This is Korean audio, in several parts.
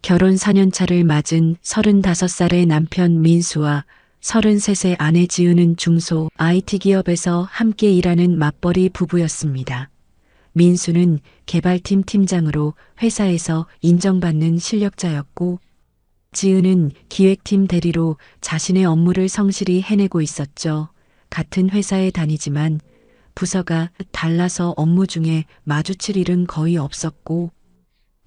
결혼 4년 차를 맞은 35살의 남편 민수와 33세 아내 지은은 중소 IT 기업에서 함께 일하는 맞벌이 부부였습니다. 민수는 개발팀 팀장으로 회사에서 인정받는 실력자였고, 지은은 기획팀 대리로 자신의 업무를 성실히 해내고 있었죠. 같은 회사에 다니지만 부서가 달라서 업무 중에 마주칠 일은 거의 없었고,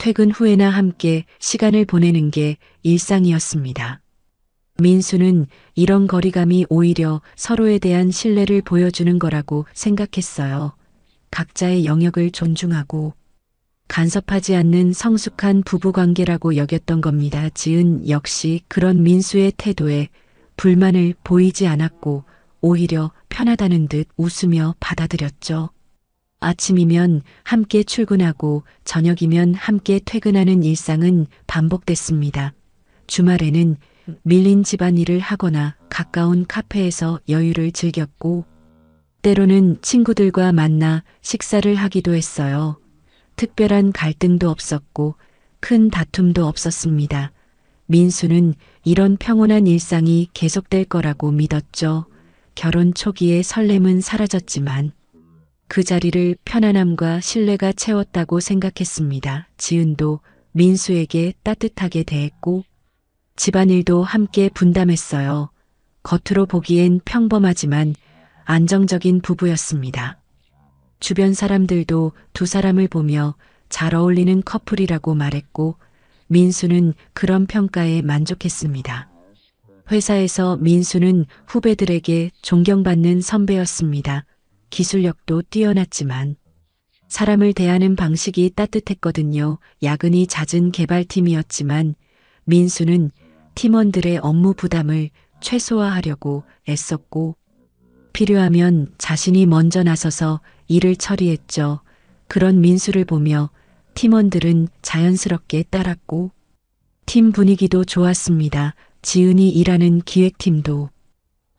퇴근 후에나 함께 시간을 보내는 게 일상이었습니다. 민수는 이런 거리감이 오히려 서로에 대한 신뢰를 보여주는 거라고 생각했어요. 각자의 영역을 존중하고 간섭하지 않는 성숙한 부부관계라고 여겼던 겁니다. 지은 역시 그런 민수의 태도에 불만을 보이지 않았고 오히려 편하다는 듯 웃으며 받아들였죠. 아침이면 함께 출근하고 저녁이면 함께 퇴근하는 일상은 반복됐습니다. 주말에는 밀린 집안일을 하거나 가까운 카페에서 여유를 즐겼고, 때로는 친구들과 만나 식사를 하기도 했어요. 특별한 갈등도 없었고 큰 다툼도 없었습니다. 민수는 이런 평온한 일상이 계속될 거라고 믿었죠. 결혼 초기의 설렘은 사라졌지만 그 자리를 편안함과 신뢰가 채웠다고 생각했습니다. 지은도 민수에게 따뜻하게 대했고 집안일도 함께 분담했어요. 겉으로 보기엔 평범하지만 안정적인 부부였습니다. 주변 사람들도 두 사람을 보며 잘 어울리는 커플이라고 말했고 민수는 그런 평가에 만족했습니다. 회사에서 민수는 후배들에게 존경받는 선배였습니다. 기술력도 뛰어났지만 사람을 대하는 방식이 따뜻했거든요. 야근이 잦은 개발팀이었지만 민수는 팀원들의 업무 부담을 최소화하려고 애썼고 필요하면 자신이 먼저 나서서 일을 처리했죠. 그런 민수를 보며 팀원들은 자연스럽게 따랐고 팀 분위기도 좋았습니다. 지은이 일하는 기획팀도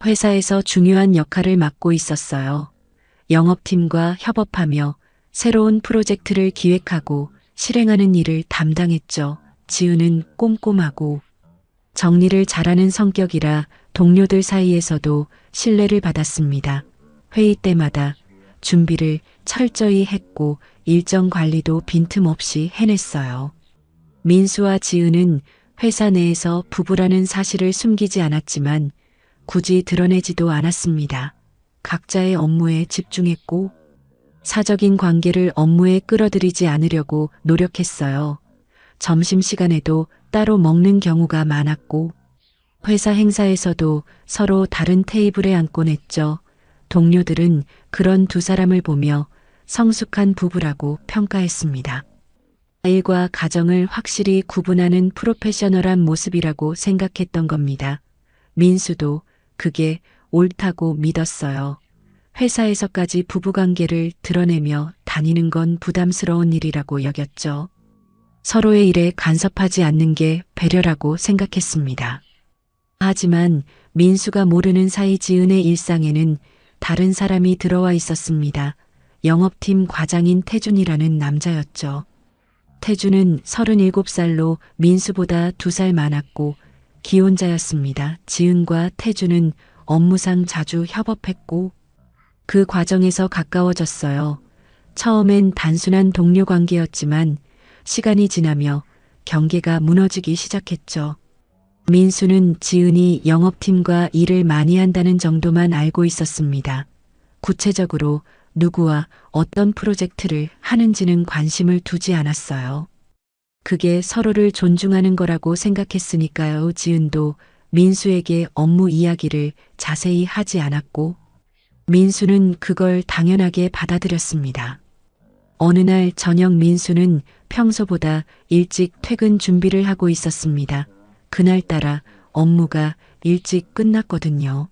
회사에서 중요한 역할을 맡고 있었어요. 영업팀과 협업하며 새로운 프로젝트를 기획하고 실행하는 일을 담당했죠. 지은은 꼼꼼하고 정리를 잘하는 성격이라 동료들 사이에서도 신뢰를 받았습니다. 회의 때마다 준비를 철저히 했고 일정 관리도 빈틈없이 해냈어요. 민수와 지은은 회사 내에서 부부라는 사실을 숨기지 않았지만 굳이 드러내지도 않았습니다. 각자의 업무에 집중했고 사적인 관계를 업무에 끌어들이지 않으려고 노력했어요. 점심시간에도 따로 먹는 경우가 많았고 회사 행사에서도 서로 다른 테이블에 앉곤 했죠. 동료들은 그런 두 사람을 보며 성숙한 부부라고 평가했습니다. 일과 가정을 확실히 구분하는 프로페셔널한 모습이라고 생각했던 겁니다. 민수도 그게 옳다고 믿었어요. 회사에서까지 부부관계를 드러내며 다니는 건 부담스러운 일이라고 여겼죠. 서로의 일에 간섭하지 않는 게 배려라고 생각했습니다. 하지만 민수가 모르는 사이 지은의 일상에는 다른 사람이 들어와 있었습니다. 영업팀 과장인 태준이라는 남자였죠. 태준은 37살로 민수보다 2살 많았고 기혼자였습니다. 지은과 태준은 업무상 자주 협업했고 그 과정에서 가까워졌어요. 처음엔 단순한 동료 관계였지만 시간이 지나며 경계가 무너지기 시작했죠. 민수는 지은이 영업팀과 일을 많이 한다는 정도만 알고 있었습니다. 구체적으로 누구와 어떤 프로젝트를 하는지는 관심을 두지 않았어요. 그게 서로를 존중하는 거라고 생각했으니까요. 지은도 민수에게 업무 이야기를 자세히 하지 않았고 민수는 그걸 당연하게 받아들였습니다. 어느 날 저녁 민수는 평소보다 일찍 퇴근 준비를 하고 있었습니다. 그날따라 업무가 일찍 끝났거든요.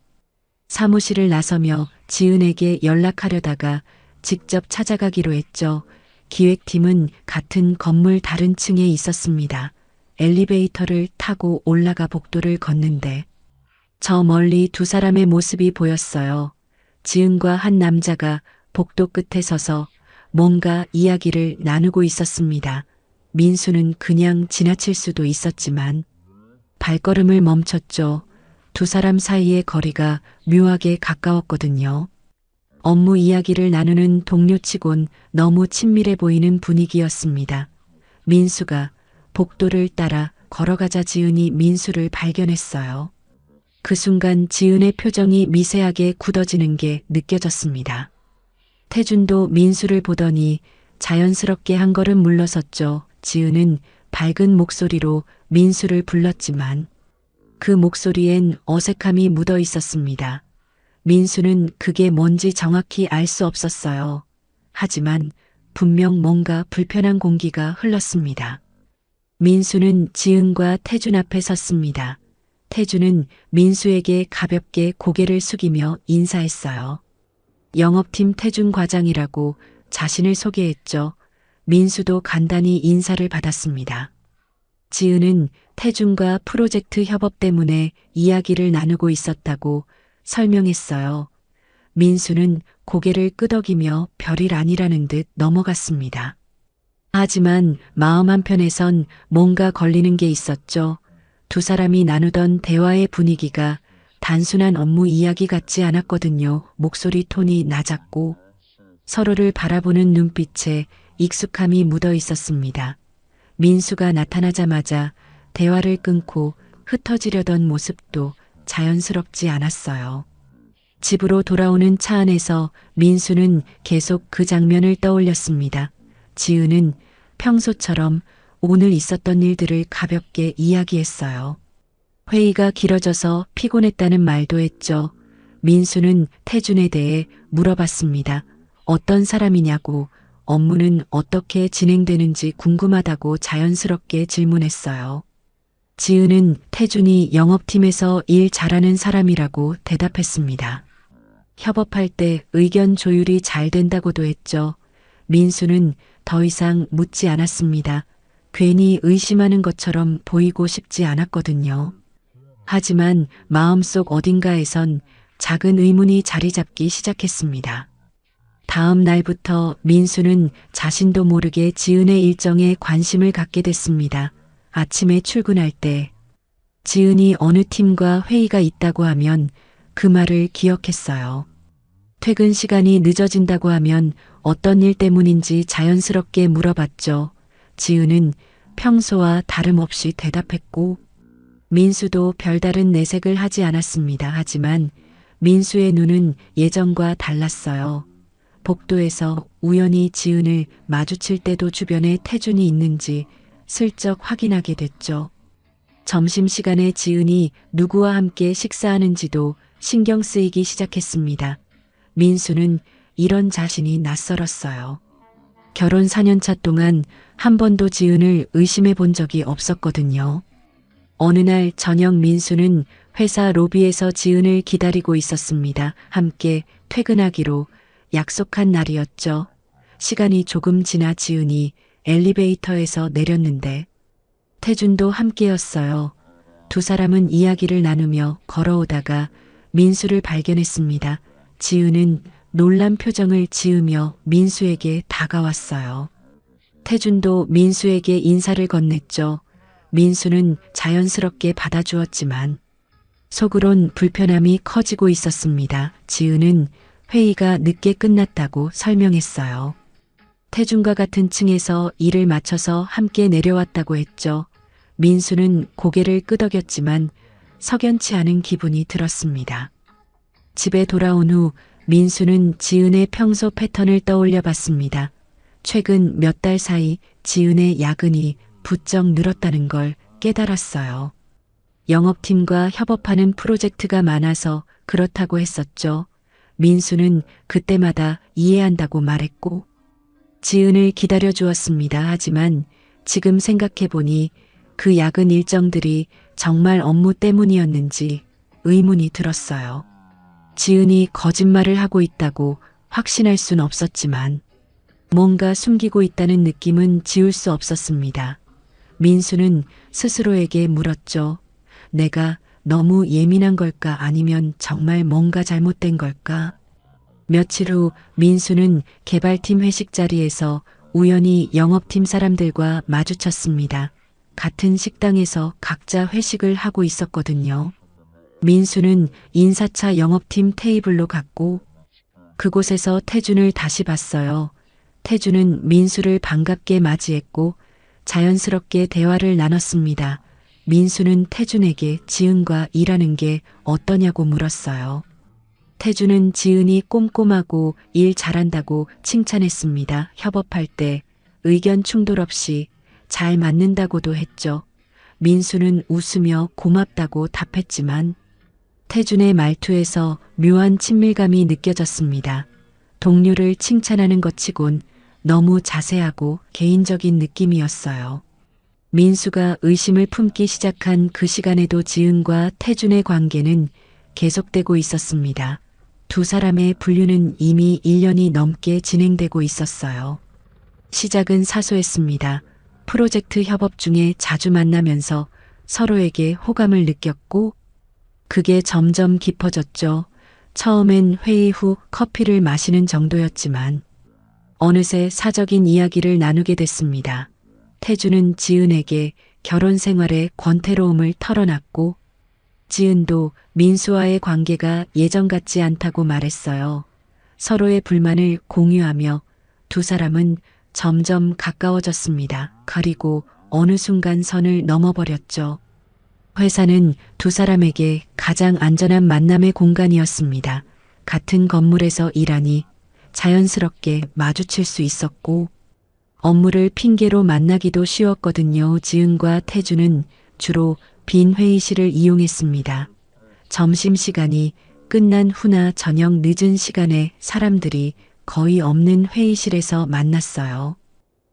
사무실을 나서며 지은에게 연락하려다가 직접 찾아가기로 했죠. 기획팀은 같은 건물 다른 층에 있었습니다. 엘리베이터를 타고 올라가 복도를 걷는데 저 멀리 두 사람의 모습이 보였어요. 지은과 한 남자가 복도 끝에 서서 뭔가 이야기를 나누고 있었습니다. 민수는 그냥 지나칠 수도 있었지만 발걸음을 멈췄죠. 두 사람 사이의 거리가 묘하게 가까웠거든요. 업무 이야기를 나누는 동료치곤 너무 친밀해 보이는 분위기였습니다. 민수가 복도를 따라 걸어가자 지은이 민수를 발견했어요. 그 순간 지은의 표정이 미세하게 굳어지는 게 느껴졌습니다. 태준도 민수를 보더니 자연스럽게 한 걸음 물러섰죠. 지은은 밝은 목소리로 민수를 불렀지만 그 목소리엔 어색함이 묻어 있었습니다. 민수는 그게 뭔지 정확히 알 수 없었어요. 하지만 분명 뭔가 불편한 공기가 흘렀습니다. 민수는 지은과 태준 앞에 섰습니다. 태준은 민수에게 가볍게 고개를 숙이며 인사했어요. 영업팀 태준 과장이라고 자신을 소개했죠. 민수도 간단히 인사를 받았습니다. 지은은 태준과 프로젝트 협업 때문에 이야기를 나누고 있었다고 설명했어요. 민수는 고개를 끄덕이며 별일 아니라는 듯 넘어갔습니다. 하지만 마음 한편에선 뭔가 걸리는 게 있었죠. 두 사람이 나누던 대화의 분위기가 단순한 업무 이야기 같지 않았거든요. 목소리 톤이 낮았고 서로를 바라보는 눈빛에 익숙함이 묻어 있었습니다. 민수가 나타나자마자 대화를 끊고 흩어지려던 모습도 자연스럽지 않았어요. 집으로 돌아오는 차 안에서 민수는 계속 그 장면을 떠올렸습니다. 지은은 평소처럼 오늘 있었던 일들을 가볍게 이야기했어요. 회의가 길어져서 피곤했다는 말도 했죠. 민수는 태준에 대해 물어봤습니다. 어떤 사람이냐고, 업무는 어떻게 진행되는지 궁금하다고 자연스럽게 질문했어요. 지은은 태준이 영업팀에서 일 잘하는 사람이라고 대답했습니다. 협업할 때 의견 조율이 잘 된다고도 했죠. 민수는 더 이상 묻지 않았습니다. 괜히 의심하는 것처럼 보이고 싶지 않았거든요. 하지만 마음속 어딘가에선 작은 의문이 자리 잡기 시작했습니다. 다음 날부터 민수는 자신도 모르게 지은의 일정에 관심을 갖게 됐습니다. 아침에 출근할 때 지은이 어느 팀과 회의가 있다고 하면 그 말을 기억했어요. 퇴근 시간이 늦어진다고 하면 어떤 일 때문인지 자연스럽게 물어봤죠. 지은은 평소와 다름없이 대답했고 민수도 별다른 내색을 하지 않았습니다. 하지만 민수의 눈은 예전과 달랐어요. 복도에서 우연히 지은을 마주칠 때도 주변에 태준이 있는지 슬쩍 확인하게 됐죠. 점심시간에 지은이 누구와 함께 식사하는지도 신경 쓰이기 시작했습니다. 민수는 이런 자신이 낯설었어요. 결혼 4년차 동안 한 번도 지은을 의심해 본 적이 없었거든요. 어느 날 저녁 민수는 회사 로비에서 지은을 기다리고 있었습니다. 함께 퇴근하기로 약속한 날이었죠. 시간이 조금 지나 지은이 엘리베이터에서 내렸는데 태준도 함께였어요. 두 사람은 이야기를 나누며 걸어오다가 민수를 발견했습니다. 지은은 놀란 표정을 지으며 민수에게 다가왔어요. 태준도 민수에게 인사를 건넸죠. 민수는 자연스럽게 받아주었지만 속으론 불편함이 커지고 있었습니다. 지은은 회의가 늦게 끝났다고 설명했어요. 태준과 같은 층에서 일을 마쳐서 함께 내려왔다고 했죠. 민수는 고개를 끄덕였지만 석연치 않은 기분이 들었습니다. 집에 돌아온 후 민수는 지은의 평소 패턴을 떠올려 봤습니다. 최근 몇 달 사이 지은의 야근이 부쩍 늘었다는 걸 깨달았어요. 영업팀과 협업하는 프로젝트가 많아서 그렇다고 했었죠. 민수는 그때마다 이해한다고 말했고 지은을 기다려 주었습니다. 하지만 지금 생각해보니 그 야근 일정들이 정말 업무 때문이었는지 의문이 들었어요. 지은이 거짓말을 하고 있다고 확신할 순 없었지만 뭔가 숨기고 있다는 느낌은 지울 수 없었습니다. 민수는 스스로에게 물었죠. 내가 너무 예민한 걸까 아니면 정말 뭔가 잘못된 걸까? 며칠 후 민수는 개발팀 회식 자리에서 우연히 영업팀 사람들과 마주쳤습니다. 같은 식당에서 각자 회식을 하고 있었거든요. 민수는 인사차 영업팀 테이블로 갔고 그곳에서 태준을 다시 봤어요. 태준은 민수를 반갑게 맞이했고 자연스럽게 대화를 나눴습니다. 민수는 태준에게 지은과 일하는 게 어떠냐고 물었어요. 태준은 지은이 꼼꼼하고 일 잘한다고 칭찬했습니다. 협업할 때 의견 충돌 없이 잘 맞는다고도 했죠. 민수는 웃으며 고맙다고 답했지만 태준의 말투에서 묘한 친밀감이 느껴졌습니다. 동료를 칭찬하는 것 치곤 너무 자세하고 개인적인 느낌이었어요. 민수가 의심을 품기 시작한 그 시간에도 지은과 태준의 관계는 계속되고 있었습니다. 두 사람의 분류는 이미 1년이 넘게 진행되고 있었어요. 시작은 사소했습니다. 프로젝트 협업 중에 자주 만나면서 서로에게 호감을 느꼈고 그게 점점 깊어졌죠. 처음엔 회의 후 커피를 마시는 정도였지만 어느새 사적인 이야기를 나누게 됐습니다. 태준은 지은에게 결혼 생활의 권태로움을 털어놨고 지은도 민수와의 관계가 예전 같지 않다고 말했어요. 서로의 불만을 공유하며 두 사람은 점점 가까워졌습니다. 그리고 어느 순간 선을 넘어버렸죠. 회사는 두 사람에게 가장 안전한 만남의 공간이었습니다. 같은 건물에서 일하니 자연스럽게 마주칠 수 있었고 업무를 핑계로 만나기도 쉬웠거든요. 지은과 태준은 주로 빈 회의실을 이용했습니다. 점심시간이 끝난 후나 저녁 늦은 시간에 사람들이 거의 없는 회의실에서 만났어요.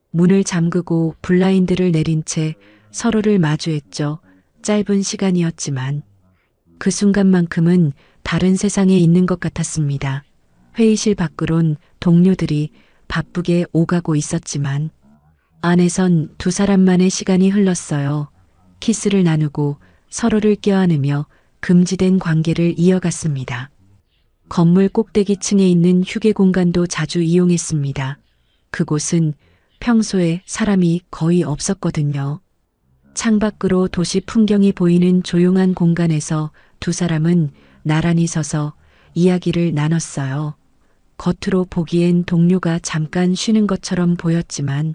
문을 잠그고 블라인드를 내린 채 서로를 마주했죠. 짧은 시간이었지만 그 순간만큼은 다른 세상에 있는 것 같았습니다. 회의실 밖으론 동료들이 바쁘게 오가고 있었지만 안에선 두 사람만의 시간이 흘렀어요. 키스를 나누고 서로를 껴안으며 금지된 관계를 이어갔습니다. 건물 꼭대기층에 있는 휴게 공간도 자주 이용했습니다. 그곳은 평소에 사람이 거의 없었거든요. 창밖으로 도시 풍경이 보이는 조용한 공간에서 두 사람은 나란히 서서 이야기를 나눴어요. 겉으로 보기엔 동료가 잠깐 쉬는 것처럼 보였지만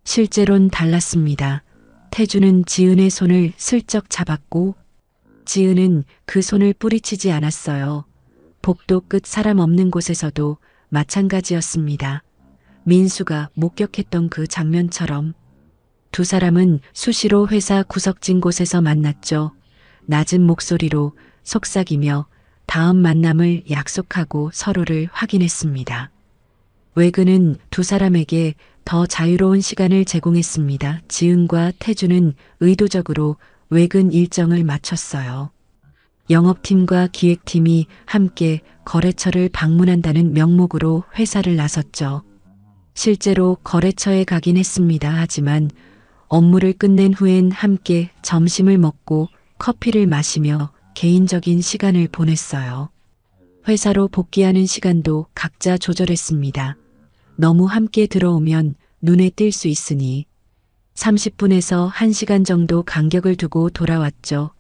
실제론 달랐습니다. 태준은 지은의 손을 슬쩍 잡았고 지은은 그 손을 뿌리치지 않았어요. 복도 끝 사람 없는 곳에서도 마찬가지였습니다. 민수가 목격했던 그 장면처럼 두 사람은 수시로 회사 구석진 곳에서 만났죠. 낮은 목소리로 속삭이며 다음 만남을 약속하고 서로를 확인했습니다. 외근은 두 사람에게 더 자유로운 시간을 제공했습니다. 지은과 태준은 의도적으로 외근 일정을 맞췄어요. 영업팀과 기획팀이 함께 거래처를 방문한다는 명목으로 회사를 나섰죠. 실제로 거래처에 가긴 했습니다. 하지만 업무를 끝낸 후엔 함께 점심을 먹고 커피를 마시며 개인적인 시간을 보냈어요. 회사로 복귀하는 시간도 각자 조절했습니다. 너무 함께 들어오면 눈에 띌 수 있으니 30분에서 1시간 정도 간격을 두고 돌아왔죠.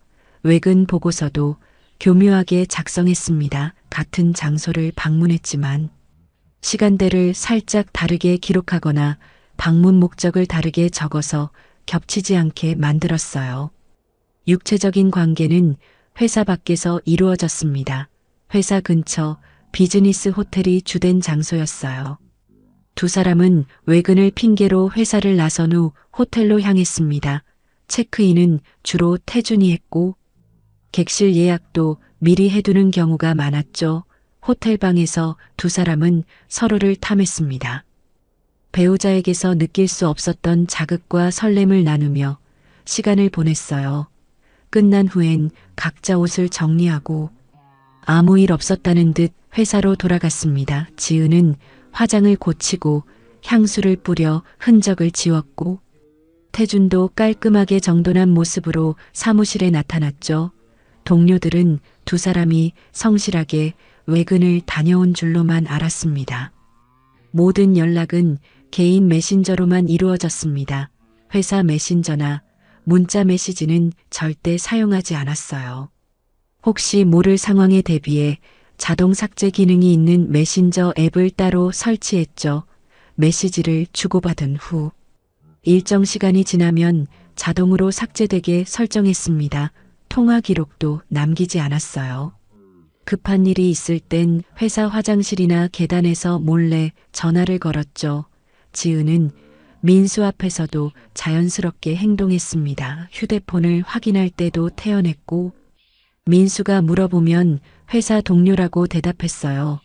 외근 보고서도 교묘하게 작성했습니다. 같은 장소를 방문했지만 시간대를 살짝 다르게 기록하거나 방문 목적을 다르게 적어서 겹치지 않게 만들었어요. 육체적인 관계는 회사 밖에서 이루어졌습니다. 회사 근처 비즈니스 호텔이 주된 장소였어요. 두 사람은 외근을 핑계로 회사를 나선 후 호텔로 향했습니다. 체크인은 주로 태준이 했고 객실 예약도 미리 해두는 경우가 많았죠. 호텔방에서 두 사람은 서로를 탐했습니다. 배우자에게서 느낄 수 없었던 자극과 설렘을 나누며 시간을 보냈어요. 끝난 후엔 각자 옷을 정리하고 아무 일 없었다는 듯 회사로 돌아갔습니다. 지은은 화장을 고치고 향수를 뿌려 흔적을 지웠고 태준도 깔끔하게 정돈한 모습으로 사무실에 나타났죠. 동료들은 두 사람이 성실하게 외근을 다녀온 줄로만 알았습니다. 모든 연락은 개인 메신저로만 이루어졌습니다. 회사 메신저나 문자 메시지는 절대 사용하지 않았어요. 혹시 모를 상황에 대비해 자동 삭제 기능이 있는 메신저 앱을 따로 설치했죠. 메시지를 주고받은 후 일정 시간이 지나면 자동으로 삭제되게 설정했습니다. 통화 기록도 남기지 않았어요. 급한 일이 있을 땐 회사 화장실이나 계단에서 몰래 전화를 걸었죠. 지은은 민수 앞에서도 자연스럽게 행동했습니다. 휴대폰을 확인할 때도 태어냈고 민수가 물어보면 회사 동료라고 대답했어요.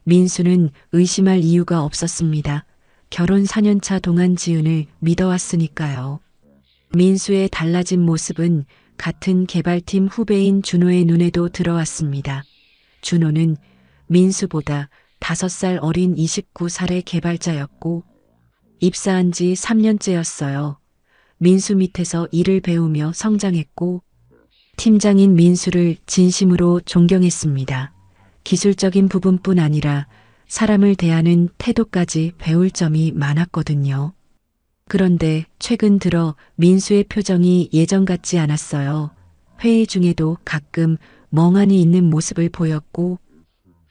민수는 의심할 이유가 없었습니다. 결혼 4년차 동안 지은을 믿어왔으니까요. 민수의 달라진 모습은 같은 개발팀 후배인 준호의 눈에도 들어왔습니다. 준호는 민수보다 5살 어린 29살의 개발자였고 입사한 지 3년째였어요. 민수 밑에서 일을 배우며 성장했고 팀장인 민수를 진심으로 존경했습니다. 기술적인 부분뿐 아니라 사람을 대하는 태도까지 배울 점이 많았거든요. 그런데 최근 들어 민수의 표정이 예전 같지 않았어요. 회의 중에도 가끔 멍하니 있는 모습을 보였고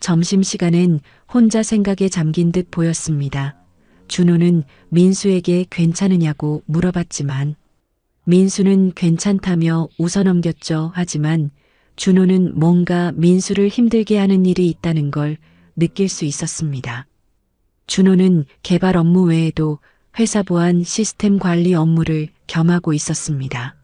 점심시간엔 혼자 생각에 잠긴 듯 보였습니다. 준호는 민수에게 괜찮으냐고 물어봤지만 민수는 괜찮다며 웃어넘겼죠. 하지만 준호는 뭔가 민수를 힘들게 하는 일이 있다는 걸 느낄 수 있었습니다. 준호는 개발 업무 외에도 회사 보안 시스템 관리 업무를 겸하고 있었습니다.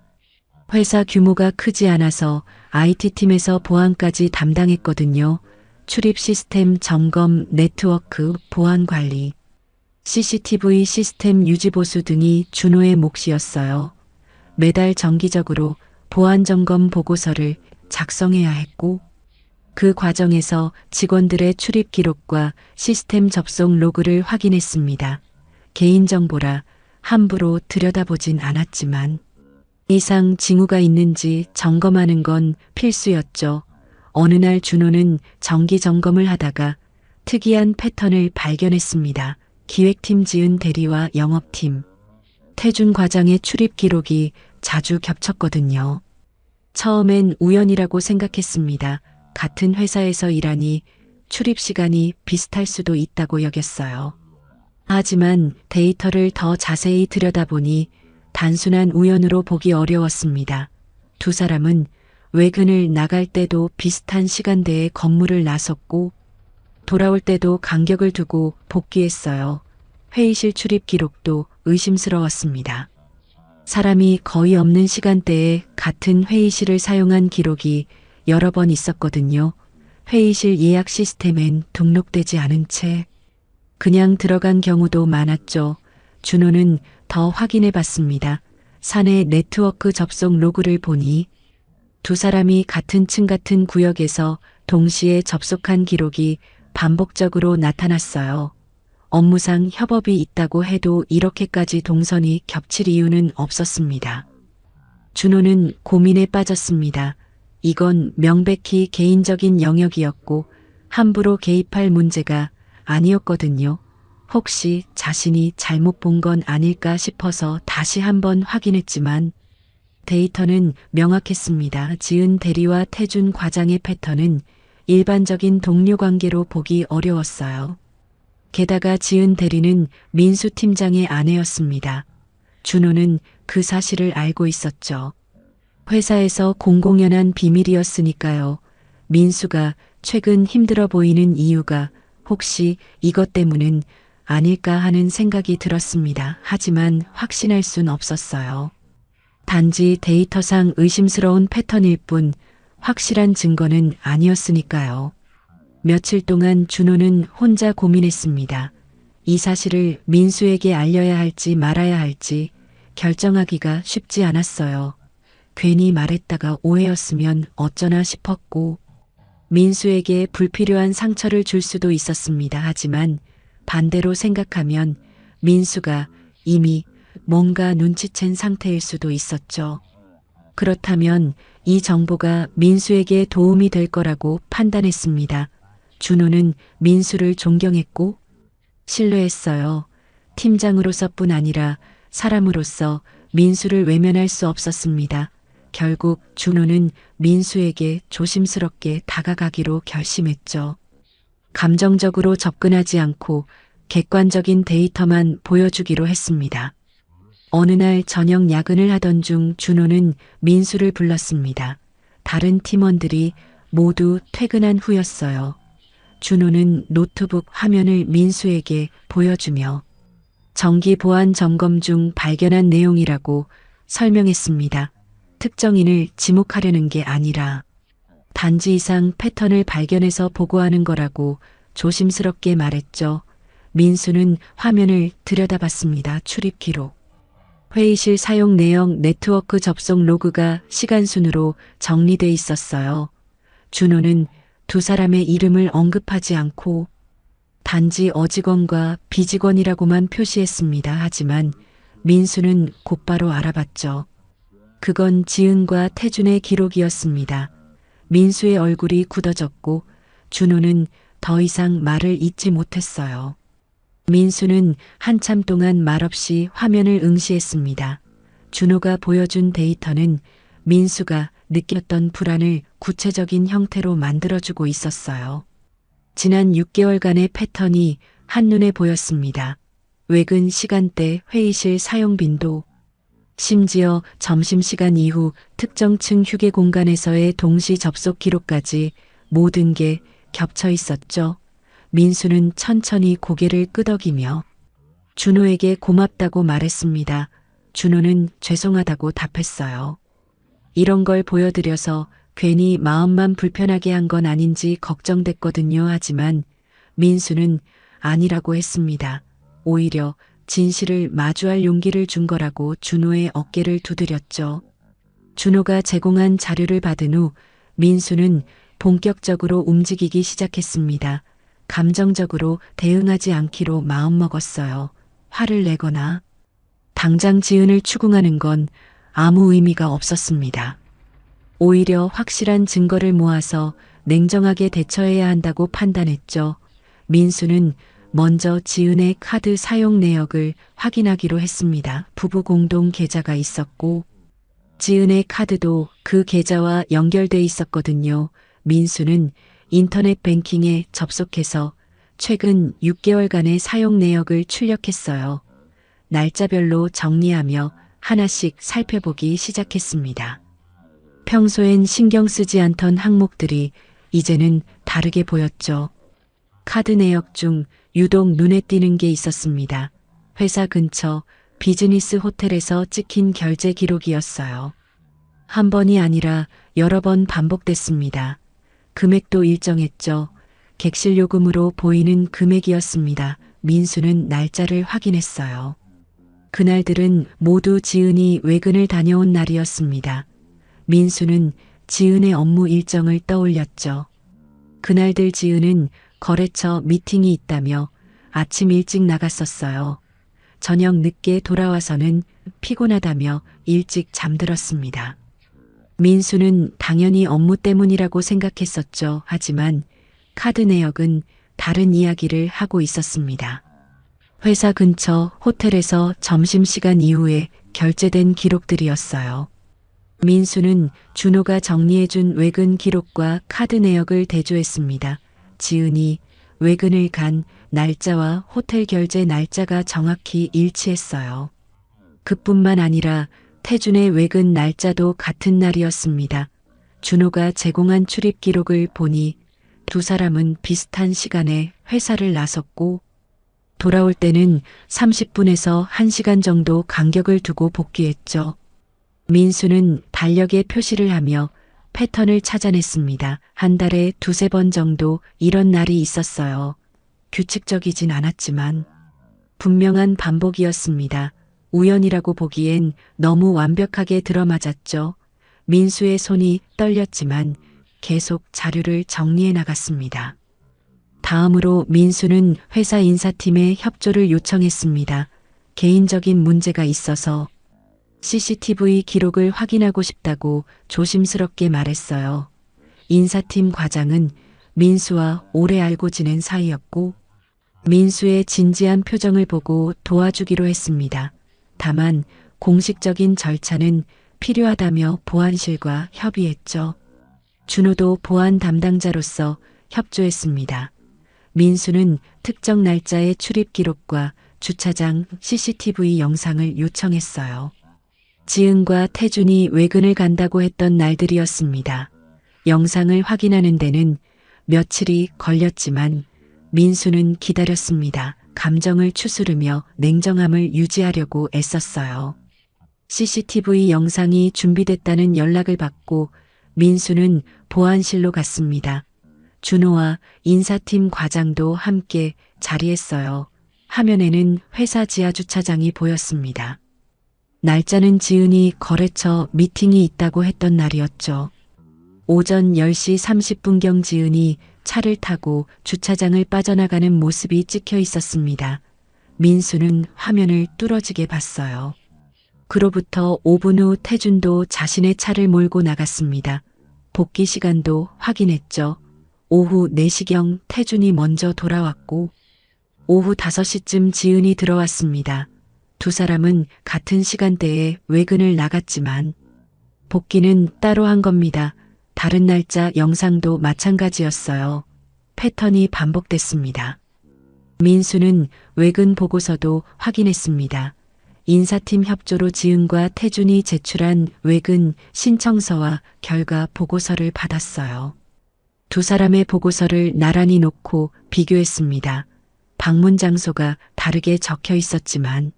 회사 규모가 크지 않아서 IT팀에서 보안까지 담당했거든요. 출입 시스템 점검, 네트워크 보안 관리, CCTV 시스템 유지 보수 등이 준호의 몫이었어요. 매달 정기적으로 보안 점검 보고서를 작성해야 했고 그 과정에서 직원들의 출입 기록과 시스템 접속 로그를 확인했습니다. 개인정보라 함부로 들여다보진 않았지만 이상 징후가 있는지 점검하는 건 필수였죠. 어느 날 준호는 정기 점검을 하다가 특이한 패턴을 발견했습니다. 기획팀 지은 대리와 영업팀, 태준 과장의 출입 기록이 자주 겹쳤거든요. 처음엔 우연이라고 생각했습니다. 같은 회사에서 일하니 출입 시간이 비슷할 수도 있다고 여겼어요. 하지만 데이터를 더 자세히 들여다보니 단순한 우연으로 보기 어려웠습니다. 두 사람은 외근을 나갈 때도 비슷한 시간대에 건물을 나섰고 돌아올 때도 간격을 두고 복귀했어요. 회의실 출입 기록도 의심스러웠습니다. 사람이 거의 없는 시간대에 같은 회의실을 사용한 기록이 여러 번 있었거든요. 회의실 예약 시스템엔 등록되지 않은 채 그냥 들어간 경우도 많았죠. 준호는 더 확인해 봤습니다. 사내 네트워크 접속 로그를 보니 두 사람이 같은 층 같은 구역에서 동시에 접속한 기록이 반복적으로 나타났어요. 업무상 협업이 있다고 해도 이렇게까지 동선이 겹칠 이유는 없었습니다. 준호는 고민에 빠졌습니다. 이건 명백히 개인적인 영역이었고 함부로 개입할 문제가 아니었거든요. 혹시 자신이 잘못 본 건 아닐까 싶어서 다시 한번 확인했지만 데이터는 명확했습니다. 지은 대리와 태준 과장의 패턴은 일반적인 동료 관계로 보기 어려웠어요. 게다가 지은 대리는 민수 팀장의 아내였습니다. 준호는 그 사실을 알고 있었죠. 회사에서 공공연한 비밀이었으니까요. 민수가 최근 힘들어 보이는 이유가 혹시 이것 때문은 아닐까 하는 생각이 들었습니다. 하지만 확신할 순 없었어요. 단지 데이터상 의심스러운 패턴일 뿐 확실한 증거는 아니었으니까요. 며칠 동안 준호는 혼자 고민했습니다. 이 사실을 민수에게 알려야 할지 말아야 할지 결정하기가 쉽지 않았어요. 괜히 말했다가 오해였으면 어쩌나 싶었고 민수에게 불필요한 상처를 줄 수도 있었습니다. 하지만 반대로 생각하면 민수가 이미 뭔가 눈치챈 상태일 수도 있었죠. 그렇다면 이 정보가 민수에게 도움이 될 거라고 판단했습니다. 준호는 민수를 존경했고 신뢰했어요. 팀장으로서뿐 아니라 사람으로서 민수를 외면할 수 없었습니다. 결국 준호는 민수에게 조심스럽게 다가가기로 결심했죠. 감정적으로 접근하지 않고 객관적인 데이터만 보여주기로 했습니다. 어느 날 저녁 야근을 하던 중 준호는 민수를 불렀습니다. 다른 팀원들이 모두 퇴근한 후였어요. 준호는 노트북 화면을 민수에게 보여주며 정기 보안 점검 중 발견한 내용이라고 설명했습니다. 특정인을 지목하려는 게 아니라 단지 이상 패턴을 발견해서 보고하는 거라고 조심스럽게 말했죠. 민수는 화면을 들여다봤습니다. 출입 기록. 회의실 사용 내역, 네트워크 접속 로그가 시간순으로 정리돼 있었어요. 준호는 두 사람의 이름을 언급하지 않고 단지 어직원과 비직원이라고만 표시했습니다. 하지만 민수는 곧바로 알아봤죠. 그건 지은과 태준의 기록이었습니다. 민수의 얼굴이 굳어졌고 준호는 더 이상 말을 잇지 못했어요. 민수는 한참 동안 말없이 화면을 응시했습니다. 준호가 보여준 데이터는 민수가 느꼈던 불안을 구체적인 형태로 만들어주고 있었어요. 지난 6개월간의 패턴이 한눈에 보였습니다. 외근 시간대 회의실 사용 빈도, 심지어 점심시간 이후 특정층 휴게 공간에서의 동시 접속 기록까지 모든 게 겹쳐 있었죠. 민수는 천천히 고개를 끄덕이며 준호에게 고맙다고 말했습니다. 준호는 죄송하다고 답했어요. 이런 걸 보여드려서 괜히 마음만 불편하게 한 건 아닌지 걱정됐거든요. 하지만 민수는 아니라고 했습니다. 오히려 진실을 마주할 용기를 준 거라고 준호의 어깨를 두드렸죠. 준호가 제공한 자료를 받은 후 민수는 본격적으로 움직이기 시작했습니다. 감정적으로 대응하지 않기로 마음먹었어요. 화를 내거나 당장 지은을 추궁하는 건 아무 의미가 없었습니다. 오히려 확실한 증거를 모아서 냉정하게 대처해야 한다고 판단했죠. 민수는 먼저 지은의 카드 사용 내역을 확인하기로 했습니다. 부부 공동 계좌가 있었고 지은의 카드도 그 계좌와 연결돼 있었거든요. 민수는 인터넷 뱅킹에 접속해서 최근 6개월간의 사용 내역을 출력했어요. 날짜별로 정리하며 하나씩 살펴보기 시작했습니다. 평소엔 신경 쓰지 않던 항목들이 이제는 다르게 보였죠. 카드 내역 중 유독 눈에 띄는 게 있었습니다. 회사 근처 비즈니스 호텔에서 찍힌 결제 기록이었어요. 한 번이 아니라 여러 번 반복됐습니다. 금액도 일정했죠. 객실 요금으로 보이는 금액이었습니다. 민수는 날짜를 확인했어요. 그날들은 모두 지은이 외근을 다녀온 날이었습니다. 민수는 지은의 업무 일정을 떠올렸죠. 그날들 지은은 거래처 미팅이 있다며 아침 일찍 나갔었어요. 저녁 늦게 돌아와서는 피곤하다며 일찍 잠들었습니다. 민수는 당연히 업무 때문이라고 생각했었죠. 하지만 카드 내역은 다른 이야기를 하고 있었습니다. 회사 근처 호텔에서 점심시간 이후에 결제된 기록들이었어요. 민수는 준호가 정리해준 외근 기록과 카드 내역을 대조했습니다. 지은이 외근을 간 날짜와 호텔 결제 날짜가 정확히 일치했어요. 그뿐만 아니라 태준의 외근 날짜도 같은 날이었습니다. 준호가 제공한 출입 기록을 보니 두 사람은 비슷한 시간에 회사를 나섰고 돌아올 때는 30분에서 1시간 정도 간격을 두고 복귀했죠. 민수는 달력에 표시를 하며 패턴을 찾아냈습니다. 한 달에 두세 번 정도 이런 날이 있었어요. 규칙적이진 않았지만 분명한 반복이었습니다. 우연이라고 보기엔 너무 완벽하게 들어맞았죠. 민수의 손이 떨렸지만 계속 자료를 정리해 나갔습니다. 다음으로 민수는 회사 인사팀에 협조를 요청했습니다. 개인적인 문제가 있어서 CCTV 기록을 확인하고 싶다고 조심스럽게 말했어요. 인사팀 과장은 민수와 오래 알고 지낸 사이였고 민수의 진지한 표정을 보고 도와주기로 했습니다. 다만 공식적인 절차는 필요하다며 보안실과 협의했죠. 준호도 보안 담당자로서 협조했습니다. 민수는 특정 날짜의 출입 기록과 주차장 CCTV 영상을 요청했어요. 지은과 태준이 외근을 간다고 했던 날들이었습니다. 영상을 확인하는 데는 며칠이 걸렸지만 민수는 기다렸습니다. 감정을 추스르며 냉정함을 유지하려고 애썼어요. CCTV 영상이 준비됐다는 연락을 받고 민수는 보안실로 갔습니다. 준호와 인사팀 과장도 함께 자리했어요. 화면에는 회사 지하 주차장이 보였습니다. 날짜는 지은이 거래처 미팅이 있다고 했던 날이었죠. 오전 10시 30분경 지은이 차를 타고 주차장을 빠져나가는 모습이 찍혀 있었습니다. 민수는 화면을 뚫어지게 봤어요. 그로부터 5분 후 태준도 자신의 차를 몰고 나갔습니다. 복귀 시간도 확인했죠. 오후 4시경 태준이 먼저 돌아왔고 오후 5시쯤 지은이 들어왔습니다. 두 사람은 같은 시간대에 외근을 나갔지만 복귀는 따로 한 겁니다. 다른 날짜 영상도 마찬가지였어요. 패턴이 반복됐습니다. 민수는 외근 보고서도 확인했습니다. 인사팀 협조로 지은과 태준이 제출한 외근 신청서와 결과 보고서를 받았어요. 두 사람의 보고서를 나란히 놓고 비교했습니다. 방문 장소가 다르게 적혀 있었지만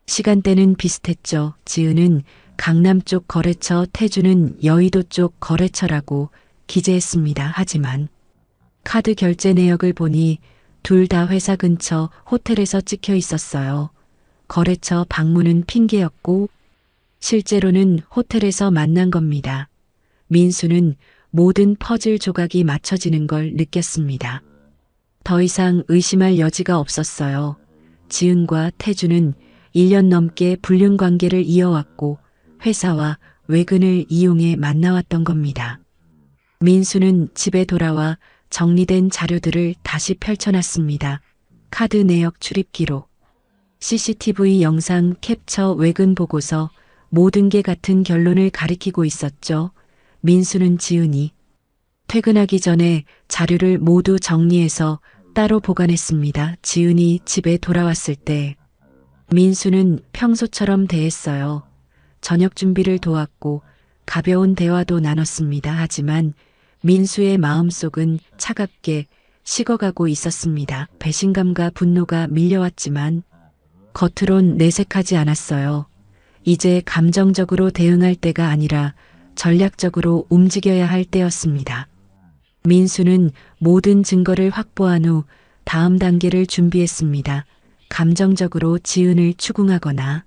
시간대는 비슷했죠. 지은은 강남 쪽 거래처, 태준은 여의도 쪽 거래처라고 기재했습니다. 하지만 카드 결제 내역을 보니 둘 다 회사 근처 호텔에서 찍혀 있었어요. 거래처 방문은 핑계였고 실제로는 호텔에서 만난 겁니다. 민수는 모든 퍼즐 조각이 맞춰지는 걸 느꼈습니다. 더 이상 의심할 여지가 없었어요. 지은과 태준은 1년 넘게 불륜 관계를 이어왔고 회사와 외근을 이용해 만나왔던 겁니다. 민수는 집에 돌아와 정리된 자료들을 다시 펼쳐놨습니다. 카드 내역 출입 기록, CCTV 영상 캡처 외근 보고서 모든 게 같은 결론을 가리키고 있었죠. 민수는 지은이 퇴근하기 전에 자료를 모두 정리해서 따로 보관했습니다. 지은이 집에 돌아왔을 때 민수는 평소처럼 대했어요. 저녁 준비를 도왔고 가벼운 대화도 나눴습니다. 하지만 민수의 마음속은 차갑게 식어가고 있었습니다. 배신감과 분노가 밀려왔지만 겉으론 내색하지 않았어요. 이제 감정적으로 대응할 때가 아니라 전략적으로 움직여야 할 때였습니다. 민수는 모든 증거를 확보한 후 다음 단계를 준비했습니다. 감정적으로 지은을 추궁하거나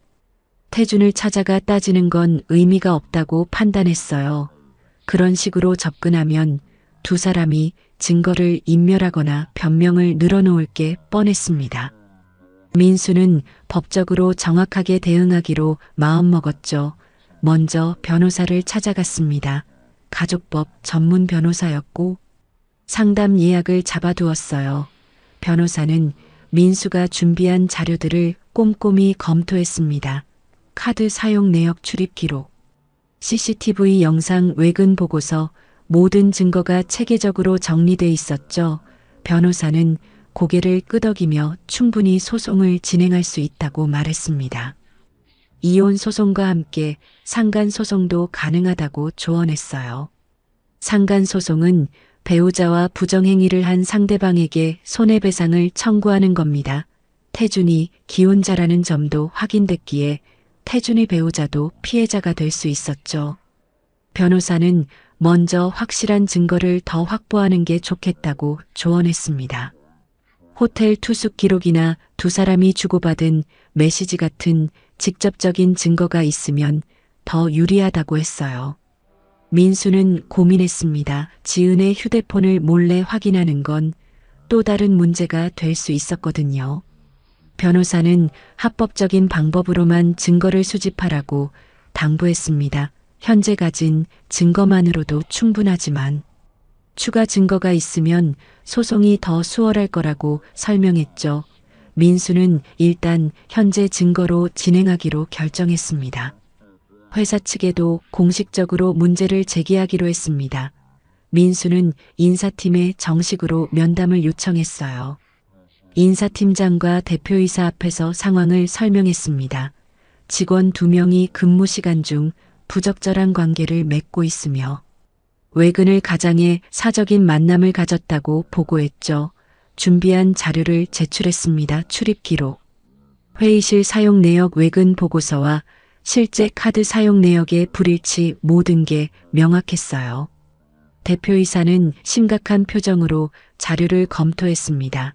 태준을 찾아가 따지는 건 의미가 없다고 판단했어요. 그런 식으로 접근하면 두 사람이 증거를 인멸하거나 변명을 늘어놓을 게 뻔했습니다. 민수는 법적으로 정확하게 대응하기로 마음먹었죠. 먼저 변호사를 찾아갔습니다. 가족법 전문 변호사였고 상담 예약을 잡아두었어요. 변호사는 민수가 준비한 자료들을 꼼꼼히 검토했습니다. 카드 사용 내역 출입 기록, CCTV 영상 외근 보고서 모든 증거가 체계적으로 정리돼 있었죠. 변호사는 고개를 끄덕이며 충분히 소송을 진행할 수 있다고 말했습니다. 이혼 소송과 함께 상간 소송도 가능하다고 조언했어요. 상간 소송은 배우자와 부정행위를 한 상대방에게 손해배상을 청구하는 겁니다. 태준이 기혼자라는 점도 확인됐기에 태준의 배우자도 피해자가 될 수 있었죠. 변호사는 먼저 확실한 증거를 더 확보하는 게 좋겠다고 조언했습니다. 호텔 투숙 기록이나 두 사람이 주고받은 메시지 같은 직접적인 증거가 있으면 더 유리하다고 했어요. 민수는 고민했습니다. 지은의 휴대폰을 몰래 확인하는 건 또 다른 문제가 될 수 있었거든요. 변호사는 합법적인 방법으로만 증거를 수집하라고 당부했습니다. 현재 가진 증거만으로도 충분하지만 추가 증거가 있으면 소송이 더 수월할 거라고 설명했죠. 민수는 일단 현재 증거로 진행하기로 결정했습니다. 회사 측에도 공식적으로 문제를 제기하기로 했습니다. 민수는 인사팀에 정식으로 면담을 요청했어요. 인사팀장과 대표이사 앞에서 상황을 설명했습니다. 직원 2명이 근무 시간 중 부적절한 관계를 맺고 있으며 외근을 가장해 사적인 만남을 가졌다고 보고했죠. 준비한 자료를 제출했습니다. 출입 기록. 회의실 사용 내역 외근 보고서와 실제 카드 사용 내역의 불일치 모든 게 명확했어요. 대표이사는 심각한 표정으로 자료를 검토했습니다.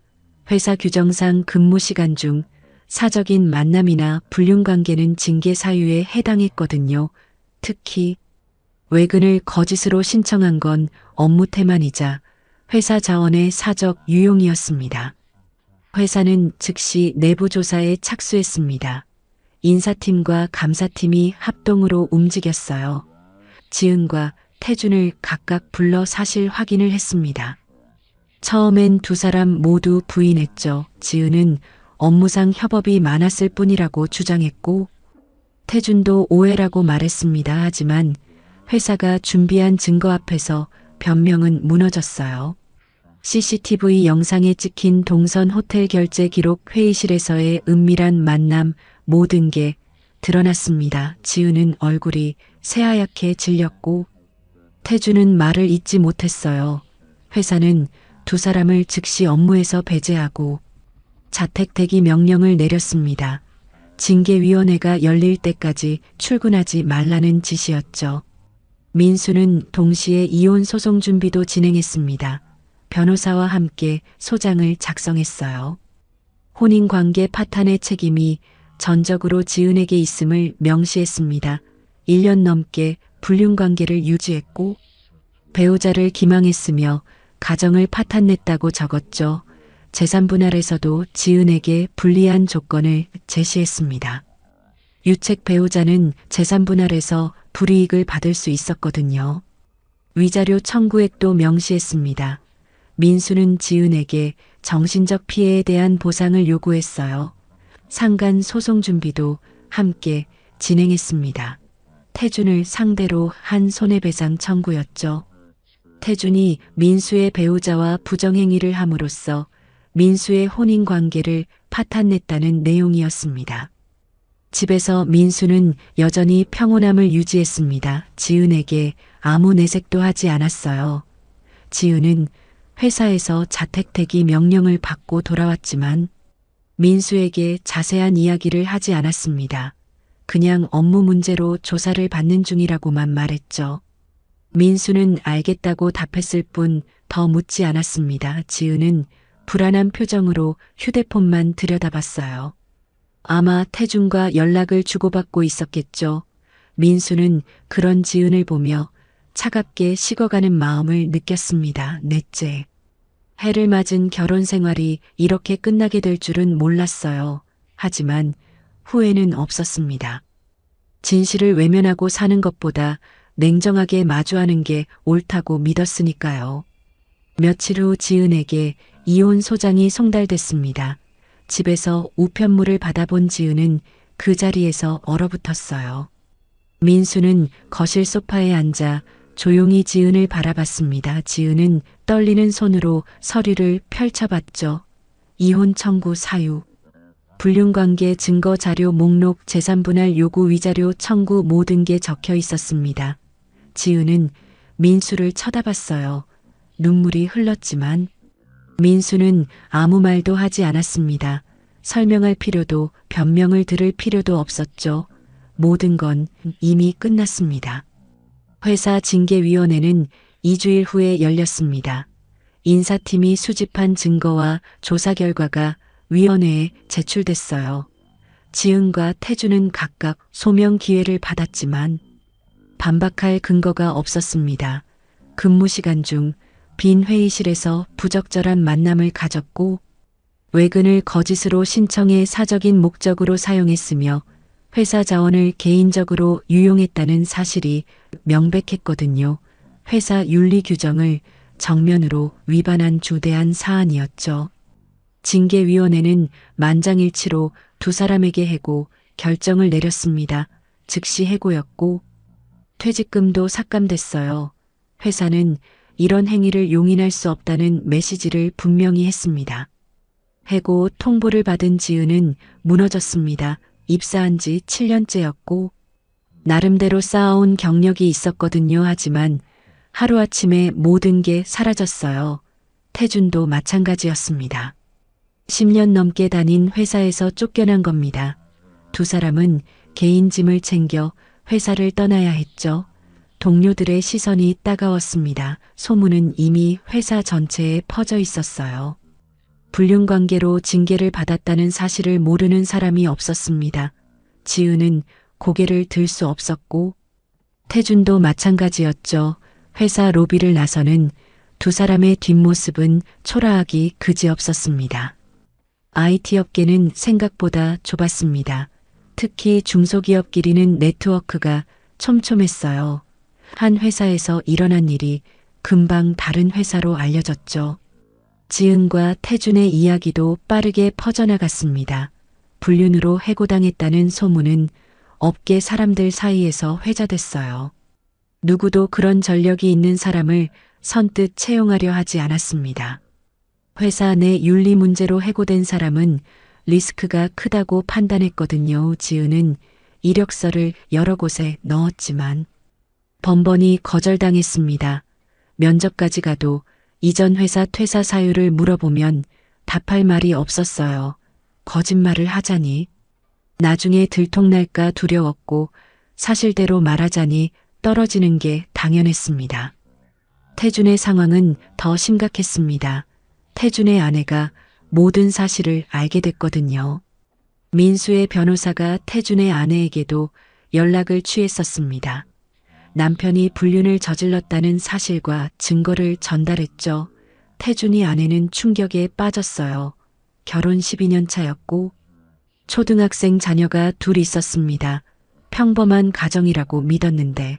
회사 규정상 근무 시간 중 사적인 만남이나 불륜관계는 징계 사유에 해당했거든요. 특히 외근을 거짓으로 신청한 건 업무 태만이자 회사 자원의 사적 유용이었습니다. 회사는 즉시 내부 조사에 착수했습니다. 인사팀과 감사팀이 합동으로 움직였어요. 지은과 태준을 각각 불러 사실 확인을 했습니다. 처음엔 두 사람 모두 부인했죠. 지은은 업무상 협업이 많았을 뿐이라고 주장했고 태준도 오해라고 말했습니다. 하지만 회사가 준비한 증거 앞에서 변명은 무너졌어요. CCTV 영상에 찍힌 동선 호텔 결제 기록, 회의실에서의 은밀한 만남, 모든 게 드러났습니다. 지은은 얼굴이 새하얗게 질렸고 태준은 말을 잇지 못했어요. 회사는 두 사람을 즉시 업무에서 배제하고 자택 대기 명령을 내렸습니다. 징계위원회가 열릴 때까지 출근하지 말라는 지시였죠. 민수는 동시에 이혼 소송 준비도 진행했습니다. 변호사와 함께 소장을 작성했어요. 혼인관계 파탄의 책임이 전적으로 지은에게 있음을 명시했습니다. 1년 넘게 불륜관계를 유지했고 배우자를 기망했으며 가정을 파탄냈다고 적었죠. 재산분할에서도 지은에게 불리한 조건을 제시했습니다. 유책 배우자는 재산분할에서 불이익을 받을 수 있었거든요. 위자료 청구액도 명시했습니다. 민수는 지은에게 정신적 피해에 대한 보상을 요구했어요. 상간 소송 준비도 함께 진행했습니다. 태준을 상대로 한 손해배상 청구였죠. 태준이 민수의 배우자와 부정행위를 함으로써 민수의 혼인관계를 파탄냈다는 내용이었습니다. 집에서 민수는 여전히 평온함을 유지했습니다. 지은에게 아무 내색도 하지 않았어요. 지은은 회사에서 자택 대기 명령을 받고 돌아왔지만 민수에게 자세한 이야기를 하지 않았습니다. 그냥 업무 문제로 조사를 받는 중이라고만 말했죠. 민수는 알겠다고 답했을 뿐 더 묻지 않았습니다. 지은은 불안한 표정으로 휴대폰만 들여다봤어요. 아마 태준과 연락을 주고받고 있었겠죠. 민수는 그런 지은을 보며 차갑게 식어가는 마음을 느꼈습니다. 넷째. 해를 맞은 결혼 생활이 이렇게 끝나게 될 줄은 몰랐어요. 하지만 후회는 없었습니다. 진실을 외면하고 사는 것보다 냉정하게 마주하는 게 옳다고 믿었으니까요. 며칠 후 지은에게 이혼 소장이 송달됐습니다. 집에서 우편물을 받아본 지은은 그 자리에서 얼어붙었어요. 민수는 거실 소파에 앉아 조용히 지은을 바라봤습니다. 지은은 떨리는 손으로 서류를 펼쳐봤죠. 이혼 청구 사유, 불륜관계 증거 자료 목록, 재산분할 요구, 위자료 청구 모든 게 적혀 있었습니다. 지은은 민수를 쳐다봤어요. 눈물이 흘렀지만 민수는 아무 말도 하지 않았습니다. 설명할 필요도 변명을 들을 필요도 없었죠. 모든 건 이미 끝났습니다. 회사 징계위원회는 2주일 후에 열렸습니다. 인사팀이 수집한 증거와 조사 결과가 위원회에 제출됐어요. 지은과 태준은 각각 소명 기회를 받았지만 반박할 근거가 없었습니다. 근무 시간 중 빈 회의실에서 부적절한 만남을 가졌고 외근을 거짓으로 신청해 사적인 목적으로 사용했으며 회사 자원을 개인적으로 유용했다는 사실이 명백했거든요. 회사 윤리 규정을 정면으로 위반한 주대한 사안이었죠. 징계위원회는 만장일치로 두 사람에게 해고 결정을 내렸습니다. 즉시 해고였고 퇴직금도 삭감됐어요. 회사는 이런 행위를 용인할 수 없다는 메시지를 분명히 했습니다. 해고 통보를 받은 지은은 무너졌습니다. 입사한 지 7년째였고 나름대로 쌓아온 경력이 있었거든요. 하지만 하루아침에 모든 게 사라졌어요. 태준도 마찬가지였습니다. 10년 넘게 다닌 회사에서 쫓겨난 겁니다. 두 사람은 개인 짐을 챙겨 회사를 떠나야 했죠. 동료들의 시선이 따가웠습니다. 소문은 이미 회사 전체에 퍼져 있었어요. 불륜 관계로 징계를 받았다는 사실을 모르는 사람이 없었습니다. 지은은 고개를 들 수 없었고 태준도 마찬가지였죠. 회사 로비를 나서는 두 사람의 뒷모습은 초라하기 그지없었습니다. IT 업계는 생각보다 좁았습니다. 특히 중소기업끼리는 네트워크가 촘촘했어요. 한 회사에서 일어난 일이 금방 다른 회사로 알려졌죠. 지은과 태준의 이야기도 빠르게 퍼져나갔습니다. 불륜으로 해고당했다는 소문은 업계 사람들 사이에서 회자됐어요. 누구도 그런 전력이 있는 사람을 선뜻 채용하려 하지 않았습니다. 회사 내 윤리 문제로 해고된 사람은 리스크가 크다고 판단했거든요. 지은은 이력서를 여러 곳에 넣었지만 번번이 거절당했습니다. 면접까지 가도 이전 회사 퇴사 사유를 물어보면 답할 말이 없었어요. 거짓말을 하자니 나중에 들통날까 두려웠고 사실대로 말하자니 떨어지는 게 당연했습니다. 태준의 상황은 더 심각했습니다. 태준의 아내가 모든 사실을 알게 됐거든요. 민수의 변호사가 태준의 아내에게도 연락을 취했었습니다. 남편이 불륜을 저질렀다는 사실과 증거를 전달했죠. 태준이 아내는 충격에 빠졌어요. 결혼 12년 차였고 초등학생 자녀가 둘 있었습니다. 평범한 가정이라고 믿었는데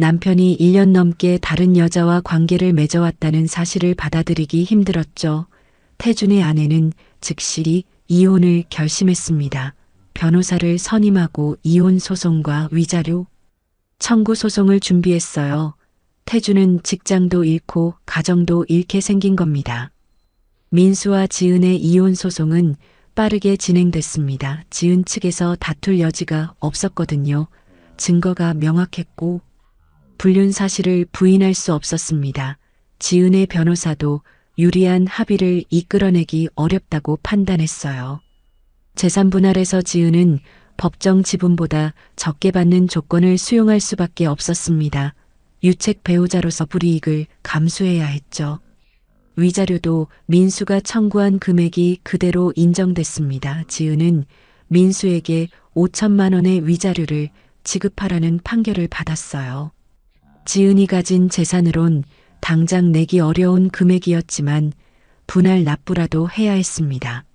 남편이 1년 넘게 다른 여자와 관계를 맺어왔다는 사실을 받아들이기 힘들었죠. 태준의 아내는 즉시 이혼을 결심했습니다. 변호사를 선임하고 이혼 소송과 위자료 청구 소송을 준비했어요. 태준은 직장도 잃고 가정도 잃게 생긴 겁니다. 민수와 지은의 이혼 소송은 빠르게 진행됐습니다. 지은 측에서 다툴 여지가 없었거든요. 증거가 명확했고 불륜 사실을 부인할 수 없었습니다. 지은의 변호사도 유리한 합의를 이끌어내기 어렵다고 판단했어요. 재산 분할에서 지은은 법정 지분보다 적게 받는 조건을 수용할 수밖에 없었습니다. 유책 배우자로서 불이익을 감수해야 했죠. 위자료도 민수가 청구한 금액이 그대로 인정됐습니다. 지은은 민수에게 5천만 원의 위자료를 지급하라는 판결을 받았어요. 지은이 가진 재산으론 당장 내기 어려운 금액이었지만 분할 납부라도 해야 했습니다.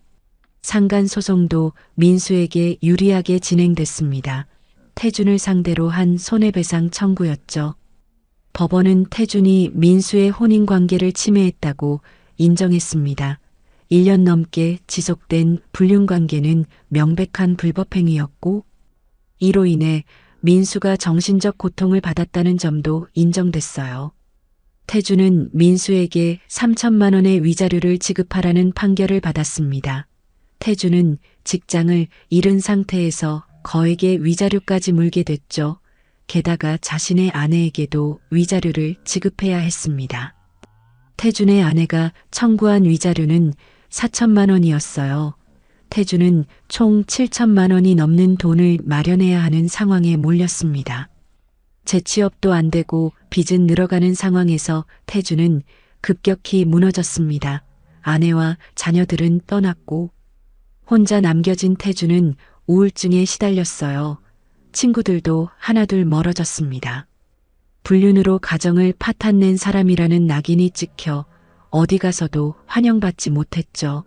상간 소송도 민수에게 유리하게 진행됐습니다. 태준을 상대로 한 손해배상 청구였죠. 법원은 태준이 민수의 혼인관계를 침해했다고 인정했습니다. 1년 넘게 지속된 불륜관계는 명백한 불법행위였고 이로 인해 민수가 정신적 고통을 받았다는 점도 인정됐어요. 태준은 민수에게 3천만 원의 위자료를 지급하라는 판결을 받았습니다. 태준은 직장을 잃은 상태에서 거액의 위자료까지 물게 됐죠. 게다가 자신의 아내에게도 위자료를 지급해야 했습니다. 태준의 아내가 청구한 위자료는 4천만 원이었어요. 태준은 총 7천만 원이 넘는 돈을 마련해야 하는 상황에 몰렸습니다. 재취업도 안 되고 빚은 늘어가는 상황에서 태준은 급격히 무너졌습니다. 아내와 자녀들은 떠났고 혼자 남겨진 태준은 우울증에 시달렸어요. 친구들도 하나둘 멀어졌습니다. 불륜으로 가정을 파탄낸 사람이라는 낙인이 찍혀 어디 가서도 환영받지 못했죠.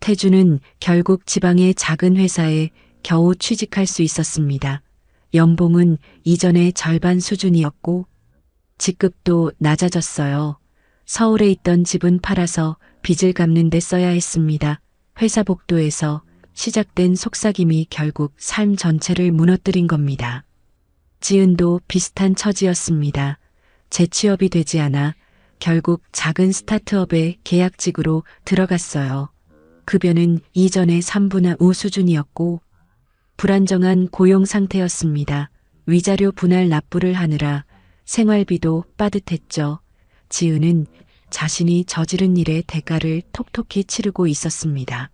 태준은 결국 지방의 작은 회사에 겨우 취직할 수 있었습니다. 연봉은 이전의 절반 수준이었고 직급도 낮아졌어요. 서울에 있던 집은 팔아서 빚을 갚는 데 써야 했습니다. 회사 복도에서 시작된 속삭임이 결국 삶 전체를 무너뜨린 겁니다. 지은도 비슷한 처지였습니다. 재취업이 되지 않아 결국 작은 스타트업에 계약직으로 들어갔어요. 급여는 이전의 3분의 5 수준이었고 불안정한 고용 상태였습니다. 위자료 분할 납부를 하느라 생활비도 빠듯했죠. 지은은 자신이 저지른 일의 대가를 톡톡히 치르고 있었습니다.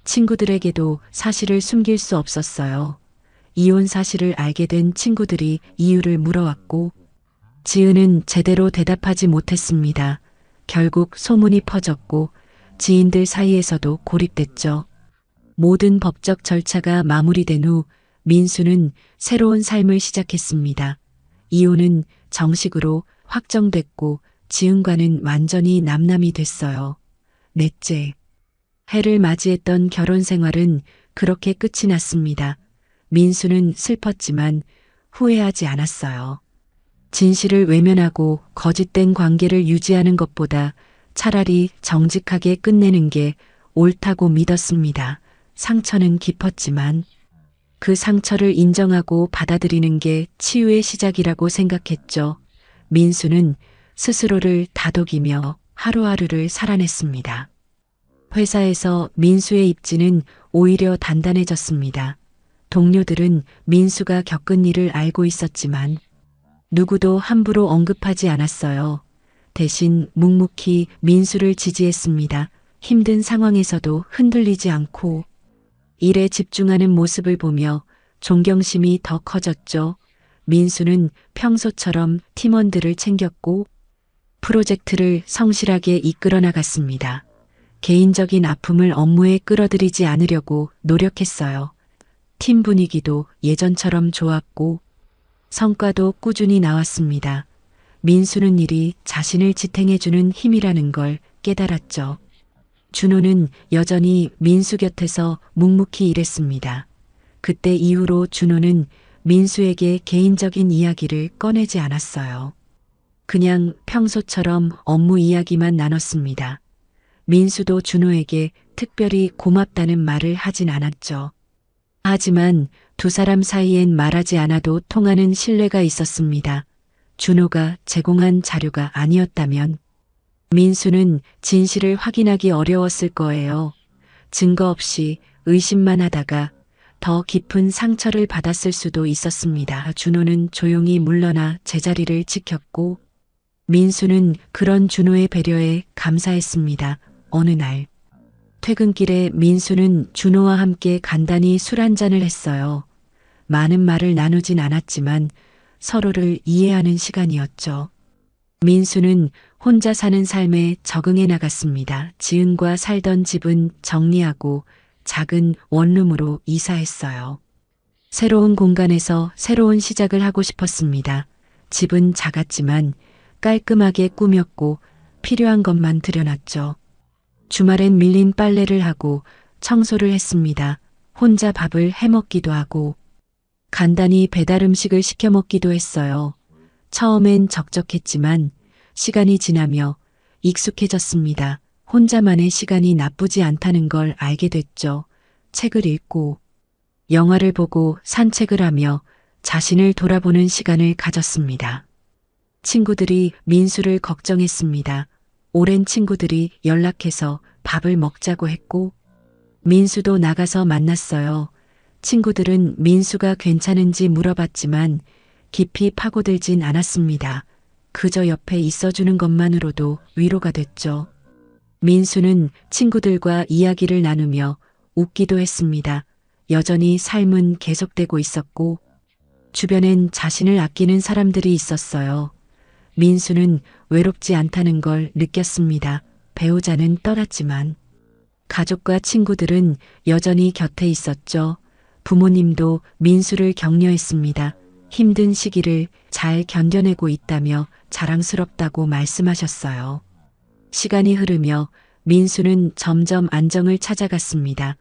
친구들에게도 사실을 숨길 수 없었어요. 이혼 사실을 알게 된 친구들이 이유를 물어왔고 지은은 제대로 대답하지 못했습니다. 결국 소문이 퍼졌고 지인들 사이에서도 고립됐죠. 모든 법적 절차가 마무리된 후 민수는 새로운 삶을 시작했습니다. 이혼은 정식으로 확정됐고 지은과는 완전히 남남이 됐어요. 넷째, 해를 맞이했던 결혼 생활은 그렇게 끝이 났습니다. 민수는 슬펐지만 후회하지 않았어요. 진실을 외면하고 거짓된 관계를 유지하는 것보다 차라리 정직하게 끝내는 게 옳다고 믿었습니다. 상처는 깊었지만 그 상처를 인정하고 받아들이는 게 치유의 시작이라고 생각했죠. 민수는 스스로를 다독이며 하루하루를 살아냈습니다. 회사에서 민수의 입지는 오히려 단단해졌습니다. 동료들은 민수가 겪은 일을 알고 있었지만 누구도 함부로 언급하지 않았어요. 대신 묵묵히 민수를 지지했습니다. 힘든 상황에서도 흔들리지 않고 일에 집중하는 모습을 보며 존경심이 더 커졌죠. 민수는 평소처럼 팀원들을 챙겼고 프로젝트를 성실하게 이끌어 나갔습니다. 개인적인 아픔을 업무에 끌어들이지 않으려고 노력했어요. 팀 분위기도 예전처럼 좋았고 성과도 꾸준히 나왔습니다. 민수는 일이 자신을 지탱해주는 힘이라는 걸 깨달았죠. 준호는 여전히 민수 곁에서 묵묵히 일했습니다. 그때 이후로 준호는 민수에게 개인적인 이야기를 꺼내지 않았어요. 그냥 평소처럼 업무 이야기만 나눴습니다. 민수도 준호에게 특별히 고맙다는 말을 하진 않았죠. 하지만 두 사람 사이엔 말하지 않아도 통하는 신뢰가 있었습니다. 준호가 제공한 자료가 아니었다면 민수는 진실을 확인하기 어려웠을 거예요. 증거 없이 의심만 하다가 더 깊은 상처를 받았을 수도 있었습니다. 준호는 조용히 물러나 제자리를 지켰고 민수는 그런 준호의 배려에 감사했습니다. 어느 날 퇴근길에 민수는 준호와 함께 간단히 술 한잔을 했어요. 많은 말을 나누진 않았지만 서로를 이해하는 시간이었죠. 민수는 혼자 사는 삶에 적응해 나갔습니다. 지은과 살던 집은 정리하고 작은 원룸으로 이사했어요. 새로운 공간에서 새로운 시작을 하고 싶었습니다. 집은 작았지만 깔끔하게 꾸몄고 필요한 것만 들여놨죠. 주말엔 밀린 빨래를 하고 청소를 했습니다. 혼자 밥을 해먹기도 하고 간단히 배달 음식을 시켜 먹기도 했어요. 처음엔 적적했지만 시간이 지나며 익숙해졌습니다. 혼자만의 시간이 나쁘지 않다는 걸 알게 됐죠. 책을 읽고 영화를 보고 산책을 하며 자신을 돌아보는 시간을 가졌습니다. 친구들이 민수를 걱정했습니다. 오랜 친구들이 연락해서 밥을 먹자고 했고 민수도 나가서 만났어요. 친구들은 민수가 괜찮은지 물어봤지만 깊이 파고들진 않았습니다. 그저 옆에 있어주는 것만으로도 위로가 됐죠. 민수는 친구들과 이야기를 나누며 웃기도 했습니다. 여전히 삶은 계속되고 있었고 주변엔 자신을 아끼는 사람들이 있었어요. 민수는 외롭지 않다는 걸 느꼈습니다. 배우자는 떠났지만 가족과 친구들은 여전히 곁에 있었죠. 부모님도 민수를 격려했습니다. 힘든 시기를 잘 견뎌내고 있다며 자랑스럽다고 말씀하셨어요. 시간이 흐르며 민수는 점점 안정을 찾아갔습니다.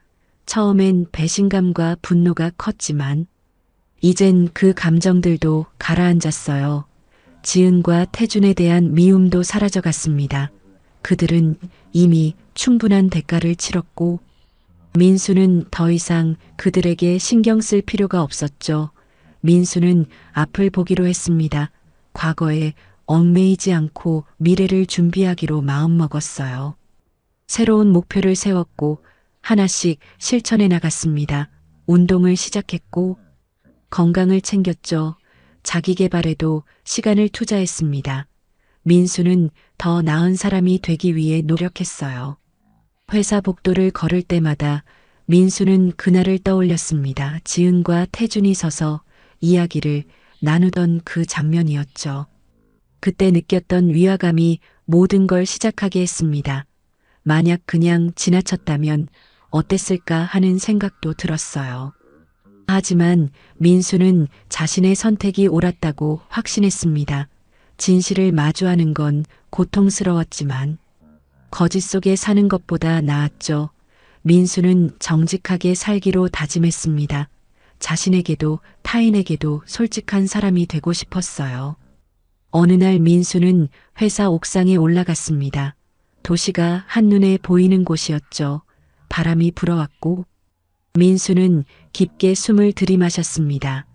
처음엔 배신감과 분노가 컸지만 이젠 그 감정들도 가라앉았어요. 지은과 태준에 대한 미움도 사라져갔습니다. 그들은 이미 충분한 대가를 치렀고 민수는 더 이상 그들에게 신경 쓸 필요가 없었죠. 민수는 앞을 보기로 했습니다. 과거에 얽매이지 않고 미래를 준비하기로 마음먹었어요. 새로운 목표를 세웠고 하나씩 실천해 나갔습니다. 운동을 시작했고 건강을 챙겼죠. 자기 개발에도 시간을 투자했습니다. 민수는 더 나은 사람이 되기 위해 노력했어요. 회사 복도를 걸을 때마다 민수는 그날을 떠올렸습니다. 지은과 태준이 서서 이야기를 나누던 그 장면이었죠. 그때 느꼈던 위화감이 모든 걸 시작하게 했습니다. 만약 그냥 지나쳤다면 어땠을까 하는 생각도 들었어요. 하지만 민수는 자신의 선택이 옳았다고 확신했습니다. 진실을 마주하는 건 고통스러웠지만 거짓 속에 사는 것보다 나았죠. 민수는 정직하게 살기로 다짐했습니다. 자신에게도 타인에게도 솔직한 사람이 되고 싶었어요. 어느 날 민수는 회사 옥상에 올라갔습니다. 도시가 한눈에 보이는 곳이었죠. 바람이 불어왔고 민수는 깊게 숨을 들이마셨습니다.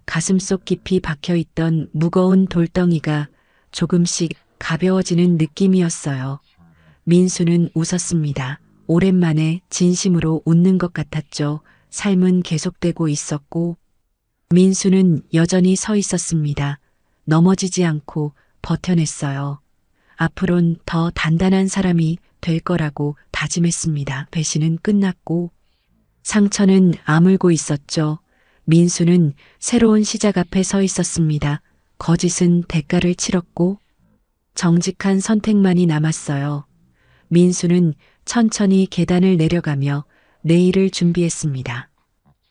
가슴속 깊이 박혀있던 무거운 돌덩이가 조금씩 가벼워지는 느낌이었어요. 민수는 웃었습니다. 오랜만에 진심으로 웃는 것 같았죠. 삶은 계속되고 있었고 민수는 여전히 서 있었습니다. 넘어지지 않고 버텨냈어요. 앞으론 더 단단한 사람이 될 거라고 다짐했습니다. 배신은 끝났고 상처는 아물고 있었죠. 민수는 새로운 시작 앞에 서 있었습니다. 거짓은 대가를 치렀고 정직한 선택만이 남았어요. 민수는 천천히 계단을 내려가며 내일을 준비했습니다.